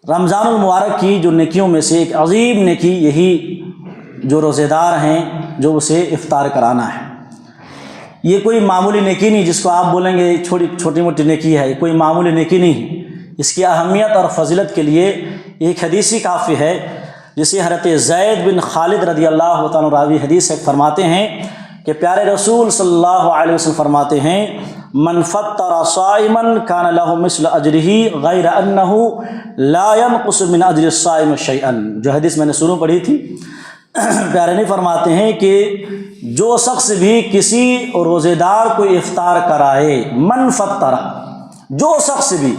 رمضان المبارک کی جو نیکیوں میں سے ایک عظیم نیکی یہی جو روزے دار ہیں جو اسے افطار کرانا ہے۔ یہ کوئی معمولی نیکی نہیں جس کو آپ بولیں گے چھوٹی موٹی نیکی ہے، یہ کوئی معمولی نیکی نہیں۔ اس کی اہمیت اور فضیلت کے لیے ایک حدیث ہی کافی ہے، جسے حضرت زید بن خالد رضی اللہ تعالیٰ راوی حدیث سے فرماتے ہیں کہ پیارے رسول صلی اللہ علیہ وسلم فرماتے ہیں من فطر صائما کان لہ مثل اجرہ غیر انہ لا ينقص من اجر الصائم شیئا، جو حدیث میں نے شروع پڑھی تھی۔ پیارے نے فرماتے ہیں کہ جو شخص بھی کسی روزے دار کو افطار کرائے، من فطر، جو شخص بھی،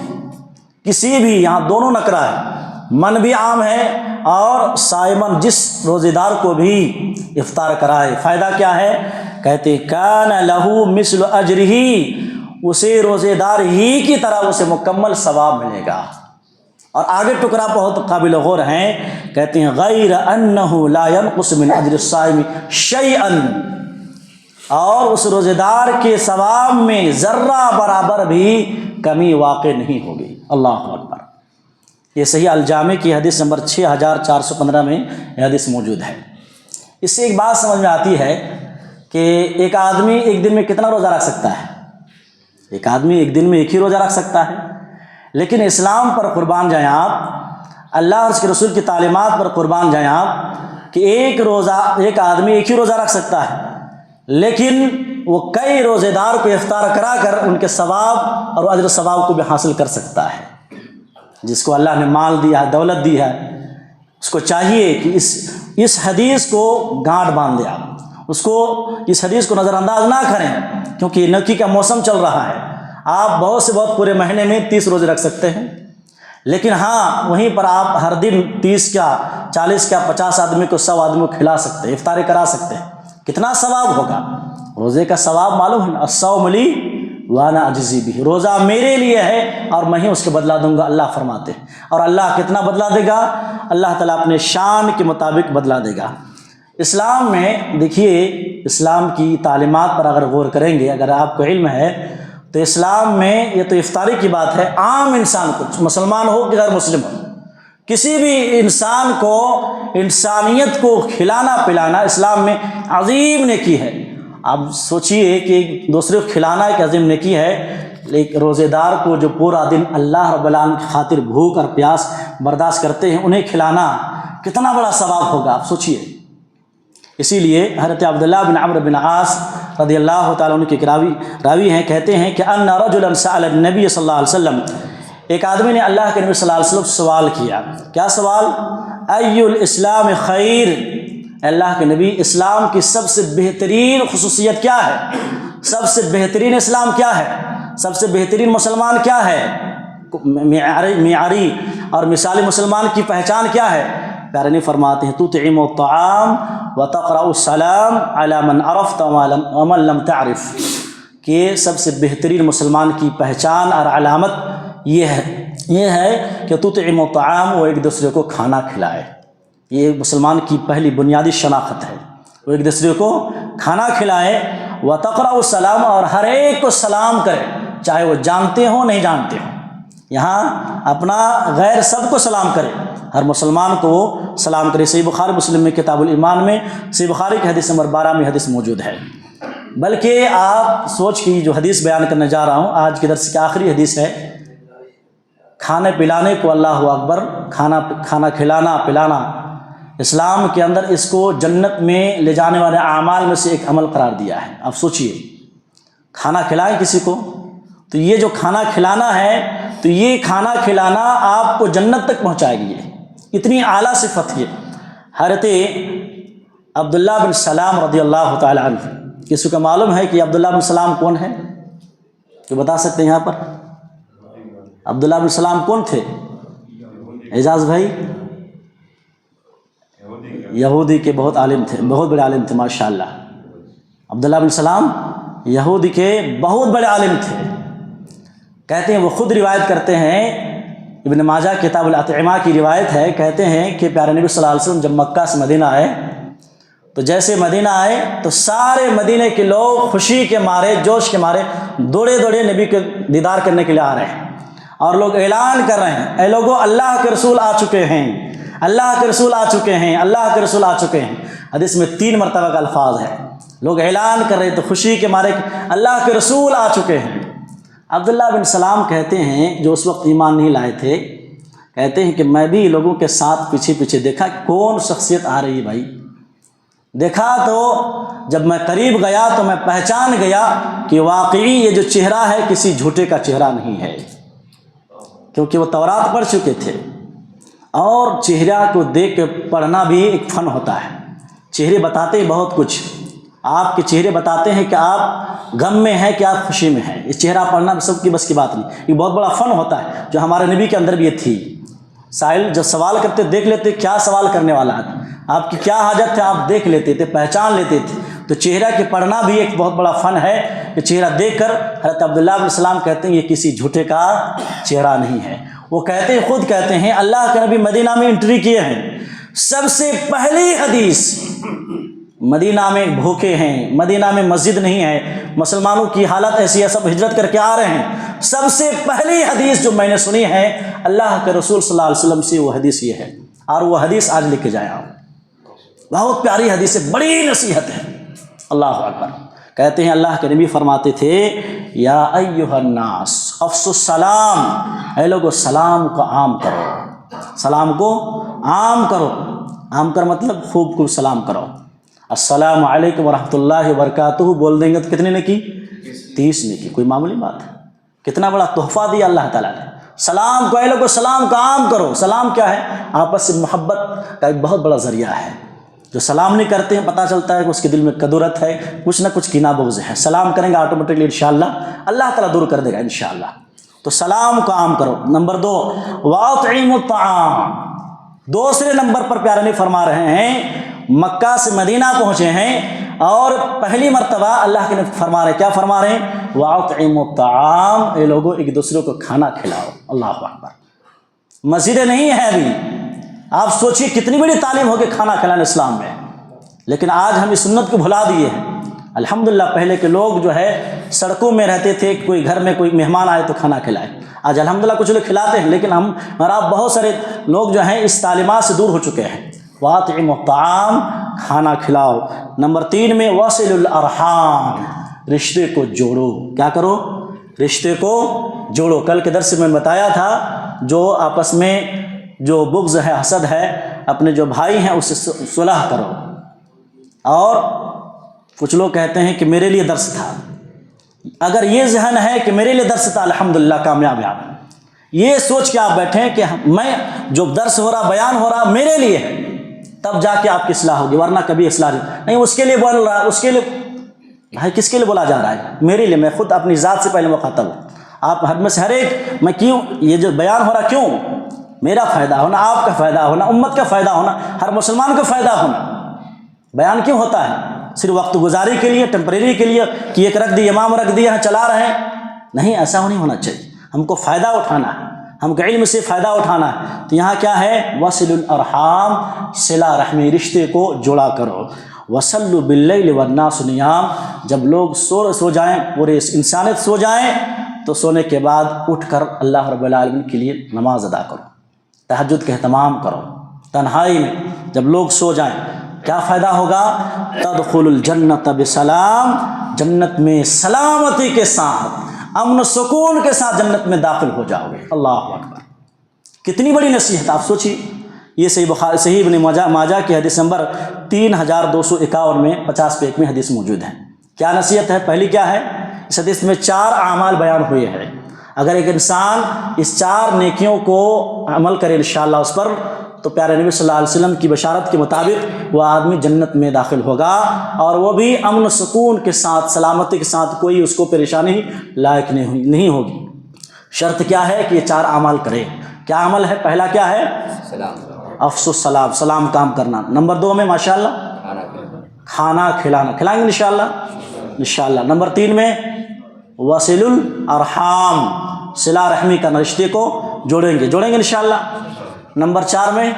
کسی بھی، یہاں دونوں نکرہ ہے، من بھی عام ہے اور صائمن جس روزے دار کو بھی افطار کرائے، فائدہ کیا ہے؟ کہتے کان لہو مثل اجرہ، اسے روزے دار ہی کی طرح اسے مکمل ثواب ملے گا۔ اور آگے ٹکڑا بہت قابل غور ہیں، کہتے ہیں غیر انہ لا ينقص من اجر الصائم شیئا، اور اس روزے دار کے ثواب میں ذرہ برابر بھی کمی واقع نہیں ہوگی۔ اللہ اکبر۔ یہ صحیح الجامع کی حدیث نمبر 6415 میں یہ حدیث موجود ہے۔ اس سے ایک بات سمجھ میں آتی ہے کہ ایک آدمی ایک دن میں کتنا روزہ رکھ سکتا ہے؟ ایک آدمی ایک دن میں ایک ہی روزہ رکھ سکتا ہے، لیکن اسلام پر قربان جائیں آپ، اللہ اور اس کے رسول کی تعلیمات پر قربان جائیں آپ کہ ایک آدمی ایک ہی روزہ رکھ سکتا ہے، لیکن وہ کئی روزے دار کو افطار کرا کر ان کے ثواب اور اجر ثواب کو بھی حاصل کر سکتا ہے۔ جس کو اللہ نے مال دیا ہے، دولت دی ہے، اس کو چاہیے کہ اس حدیث کو گانٹھ باندھ دے، اس کو اس حدیث کو نظر انداز نہ کریں، کیونکہ یہ نیکی کا موسم چل رہا ہے۔ آپ بہت سے بہت پورے مہینے میں 30 روزے رکھ سکتے ہیں، لیکن ہاں وہیں پر آپ ہر دن 30 کیا 40 کیا 50 آدمی کو 100 آدمی کو کھلا سکتے ہیں، افطاری کرا سکتے ہیں۔ کتنا ثواب ہوگا؟ روزے کا ثواب معلوم ہے نا، الصوم لی وانا اجزی بہ، روزہ میرے لیے ہے اور میں ہی اس کے بدلہ دوں گا، اللہ فرماتے ہیں۔ اور اللہ کتنا بدلہ دے گا؟ اللہ تعالیٰ اپنے شان کے مطابق بدلہ دے گا۔ اسلام میں دیکھیے، اسلام کی تعلیمات پر اگر غور کریں گے، اگر آپ کو علم ہے تو اسلام میں یہ تو افطاری کی بات ہے، عام انسان کو، مسلمان ہو کہ غیر مسلم ہو، کسی بھی انسان کو انسانیت کو کھلانا پلانا اسلام میں عظیم نیکی ہے۔ آپ سوچئے کہ دوسرے کو کھلانا ایک عظیم نیکی ہے، لیکن روزے دار کو جو پورا دن اللہ رب العالمین کی خاطر بھوک اور پیاس برداشت کرتے ہیں، انہیں کھلانا کتنا بڑا ثواب ہوگا، آپ سوچئے۔ اسی لیے حضرت عبداللہ بن عمرو بن عاص رضی اللہ تعالیٰ عنہ کے راوی ہیں، کہتے ہیں کہ ان رجلا سأل النبی صلی اللہ علیہ وسلم، ایک آدمی نے اللہ کے نبی صلی اللہ علیہ وسلم سوال کیا۔ کیا سوال؟ ای الاسلام خیر، اللہ کے نبی اسلام کی سب سے بہترین خصوصیت کیا ہے؟ سب سے بہترین اسلام کیا ہے؟ سب سے بہترین مسلمان کیا ہے؟ معیاری اور مثالی مسلمان کی پہچان کیا ہے؟ پیارے نے فرماتے ہیں تطعم الطعام وتقرأ السلام علی من عرفت ومن لم تعرف، کہ سب سے بہترین مسلمان کی پہچان اور علامت یہ ہے کہ تطعم الطعام، وہ ایک دوسرے کو کھانا کھلائے۔ یہ مسلمان کی پہلی بنیادی شناخت ہے، وہ ایک دوسرے کو کھانا کھلائے، وتقرأ السلام، اور ہر ایک کو سلام کرے، چاہے وہ جانتے ہوں نہیں جانتے ہوں، یہاں اپنا غیر سب کو سلام کرے، ہر مسلمان کو وہ سلام کرے۔ صحیح بخاری مسلم میں کتاب الایمان میں صحیح بخاری کی حدیث نمبر 12 میں حدیث موجود ہے۔ بلکہ آپ سوچ کی جو حدیث بیان کرنے جا رہا ہوں، آج کے درس کی آخری حدیث ہے، کھانے پلانے کو، اللہ اکبر، کھانا کھلانا پلانا اسلام کے اندر اس کو جنت میں لے جانے والے اعمال میں سے ایک عمل قرار دیا ہے۔ آپ سوچئے، کھانا کھلائیں کسی کو، تو یہ جو کھانا کھلانا ہے، تو یہ کھانا کھلانا آپ کو جنت تک پہنچائے گی، اتنی اعلیٰ صفت ہے۔ حضرت عبداللہ بن سلام رضی اللہ تعالی عنہ، کسی کو معلوم ہے کہ عبداللہ بن سلام کون ہے؟ جو بتا سکتے ہیں یہاں پر؟ عبداللہ بن سلام کون تھے؟ اعجاز بھائی؟ یہودی کے بہت عالم تھے، بہت بڑے عالم تھے ماشاءاللہ۔ عبداللہ بن سلام یہودی کے بہت بڑے عالم تھے۔ کہتے ہیں، وہ خود روایت کرتے ہیں، ابن ماجہ کتاب الاطعمہ کی روایت ہے، کہتے ہیں کہ پیارے نبی صلی اللہ علیہ وسلم جب مکہ سے مدینہ آئے تو جیسے مدینہ آئے تو سارے مدینے کے لوگ خوشی کے مارے، جوش کے مارے دوڑے دوڑے نبی کے دیدار کرنے کے لیے آ رہے ہیں، اور لوگ اعلان کر رہے ہیں اے لوگو اللہ کے رسول آ چکے ہیں، اللہ کے رسول آ چکے ہیں، اللہ کے رسول آ چکے ہیں۔ حدیث میں 3 مرتبہ کا الفاظ ہے، لوگ اعلان کر رہے تو خوشی کے مارے اللہ کے رسول آ چکے ہیں۔ عبداللہ بن سلام کہتے ہیں، جو اس وقت ایمان نہیں لائے تھے، کہتے ہیں کہ میں بھی لوگوں کے ساتھ پیچھے پیچھے دیکھا کون شخصیت آ رہی ہے بھائی، دیکھا تو جب میں قریب گیا تو میں پہچان گیا کہ واقعی یہ جو چہرہ ہے کسی جھوٹے کا چہرہ نہیں ہے، کیونکہ وہ تورات پڑھ چکے تھے، اور چہرہ کو دیکھ کے پڑھنا بھی ایک فن ہوتا ہے۔ چہرے بتاتے ہیں بہت کچھ، آپ کے چہرے بتاتے ہیں کہ آپ غم میں ہیں کہ آپ خوشی میں ہیں۔ اس چہرہ پڑھنا بھی سب کی بس کی بات نہیں، یہ بہت بڑا فن ہوتا ہے جو ہمارے نبی کے اندر بھی یہ تھی۔ سائل جب سوال کرتے دیکھ لیتے کیا سوال کرنے والا ہے، آپ کی کیا حاجت ہے آپ دیکھ لیتے تھے، پہچان لیتے تھے۔ تو چہرہ کے پڑھنا بھی ایک بہت بڑا فن ہے کہ چہرہ دیکھ کر حضرت عبداللہ بن سلام کہتے ہیں یہ کسی جھوٹے کا چہرہ نہیں ہے۔ وہ کہتے ہیں، خود کہتے ہیں، اللہ کے نبی مدینہ میں انٹری کیے ہیں، سب سے پہلی حدیث، مدینہ میں بھوکے ہیں، مدینہ میں مسجد نہیں ہے، مسلمانوں کی حالت ایسی ہے، سب ہجرت کر کے آ رہے ہیں، سب سے پہلی حدیث جو میں نے سنی ہے اللہ کے رسول صلی اللہ علیہ وسلم سے، وہ حدیث یہ ہے، اور وہ حدیث آج لے کے جائیں آپ۔ بہت پیاری حدیث ہے، بڑی نصیحت ہے۔ اللہ اکبر۔ کہتے ہیں اللہ کے نبی فرماتے تھے، یا ایھا الناس افشوا السلام، اے لوگو سلام کو عام کرو، سلام کو عام کرو، عام کر مطلب خوب سلام کرو۔ السلام علیکم ورحمۃ اللہ وبرکاتہ بول دیں گے تو کتنے نے کی؟ 30 نے کی۔ کوئی معمولی بات ہے، کتنا بڑا تحفہ دیا اللہ تعالیٰ نے۔ سلام کو، اے لوگو سلام کا عام کرو۔ سلام کیا ہے؟ آپس سے محبت کا ایک بہت بڑا ذریعہ ہے۔ جو سلام نہیں کرتے ہیں پتہ چلتا ہے کہ اس کے دل میں کدورت ہے، کچھ نہ کچھ کینہ بغض ہے۔ سلام کریں گے آٹومیٹکلی انشاءاللہ اللہ تعالیٰ دور کر دے گا انشاءاللہ۔ تو سلام کو عام کرو۔ نمبر 2، وَأَطْعِمُوا الطَّعَامَ۔ دوسرے نمبر پر پیارے نبی فرما رہے ہیں، مکہ سے مدینہ پہنچے ہیں اور پہلی مرتبہ اللہ کے نبی فرما رہے ہیں، کیا فرما رہے ہیں؟ وَأَطْعِمُوا الطَّعَامَ، اے لوگوں ایک دوسرے کو کھانا کھلاؤ۔ اللہ اکبر۔ مسجدیں نہیں ہیں ابھی، آپ سوچیے کتنی بڑی تعلیم ہوگی کھانا کھلانا اسلام میں، لیکن آج ہم اس سنت کو بھلا دیے ہیں۔ الحمدللہ پہلے کے لوگ جو ہے سڑکوں میں رہتے تھے، کوئی گھر میں کوئی مہمان آئے تو کھانا کھلائے۔ آج الحمدللہ کچھ لوگ کھلاتے ہیں، لیکن ہم اور آپ بہت سارے لوگ جو ہیں اس تعلیمات سے دور ہو چکے ہیں۔ وَأَطْعِمُوا الطَّعَامَ، کھانا کھلاؤ۔ نمبر 3 میں وَصِلُوا الْأَرْحَامَ، رشتے کو جوڑو۔ کیا کرو؟ رشتے کو جوڑو۔ کل کے درس میں بتایا تھا، جو آپس میں جو بغض ہے، حسد ہے، اپنے جو بھائی ہیں اس سے صلح کرو۔ اور کچھ لوگ کہتے ہیں کہ میرے لیے درس تھا، اگر یہ ذہن ہے کہ میرے لیے درس تھا الحمدللہ کامیاب ہیں۔ یہ سوچ کے آپ بیٹھیں کہ میں جو درس ہو رہا بیان ہو رہا میرے لیے ہے، تب جا کے آپ کی اصلاح ہوگی، ورنہ کبھی اصلاح نہیں۔ اس کے لیے بول رہا ہے، اس کے لیے بھائی کس کے لیے بولا جا رہا ہے؟ میرے لیے، میں خود اپنی ذات سے پہلے مخاطب ہوں۔ آپ ہر میں سے ہر ایک، میں کیوں یہ جو بیان ہو رہا، کیوں؟ میرا فائدہ ہونا، آپ کا فائدہ ہونا، امت کا فائدہ ہونا، ہر مسلمان کا فائدہ ہونا۔ بیان کیوں ہوتا ہے؟ صرف وقت گزاری کے لیے، ٹیمپریری کے لیے کہ ایک رکھ دی امام رکھ دیا چلا رہے ہیں؟ نہیں، ایسا نہیں ہونا چاہیے۔ ہم کو فائدہ اٹھانا ہے، ہم کو علم سے فائدہ اٹھانا ہے۔ تو یہاں کیا ہے؟ وَصِلُوا الْأَرْحَامَ، صلہ رحمی، رشتے کو جوڑا کرو۔ وَصَلُّوا بِاللَّيْلِ وَالنَّاسُ نِيَامٌ، جب لوگ سو جائیں، پورے انسانیت سو جائیں، تو سونے کے بعد اٹھ کر اللہ رب العالمین کے لیے نماز ادا کرو، تہجد کا اہتمام کرو تنہائی میں۔ جب لوگ سو جائیں کیا فائدہ ہوگا؟ تدخل الجنت بسلام، جنت میں سلامتی کے ساتھ، امن و سکون کے ساتھ جنت میں داخل ہو جاؤ گے۔ اللہ اکبر، کتنی بڑی نصیحت! آپ سوچیے، یہ صحیح ابن ماجہ کی حدیث نمبر 3251 میں 50 پہ 1 میں حدیث موجود ہے۔ کیا نصیحت ہے؟ پہلی کیا ہے؟ اس حدیث میں 4 اعمال بیان ہوئے ہیں۔ اگر ایک انسان اس 4 نیکیوں کو عمل کرے انشاءاللہ اس پر، تو پیارے نبی صلی اللہ علیہ وسلم کی بشارت کے مطابق وہ آدمی جنت میں داخل ہوگا، اور وہ بھی امن و سکون کے ساتھ، سلامتی کے ساتھ، کوئی اس کو پریشانی لائق نہیں ہوگی۔ شرط کیا ہے کہ یہ 4 اعمال کرے۔ کیا عمل ہے؟ پہلا کیا ہے؟ افشوا السلام، سلام کام کرنا۔ نمبر 2 میں ماشاءاللہ کھانا کھلانا، کھلائیں گے انشاءاللہ۔ نمبر 3 میں وَصِلُوا الْأَرْحَامَ، صلہ رحمی کا، رشتے کو جوڑیں گے انشاءاللہ۔ نمبر 4 میں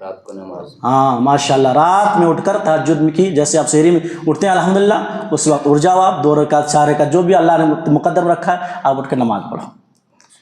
رات کو نماز، ماشاءاللہ رات میں اٹھ کر تہجد میں کی، جیسے آپ سحری میں اٹھتے ہیں الحمدللہ، اس وقت اٹھ جاؤ آپ، 2 رکعت 4 رکعت جو بھی اللہ نے مقدر رکھا ہے، آپ اٹھ کر نماز پڑھو۔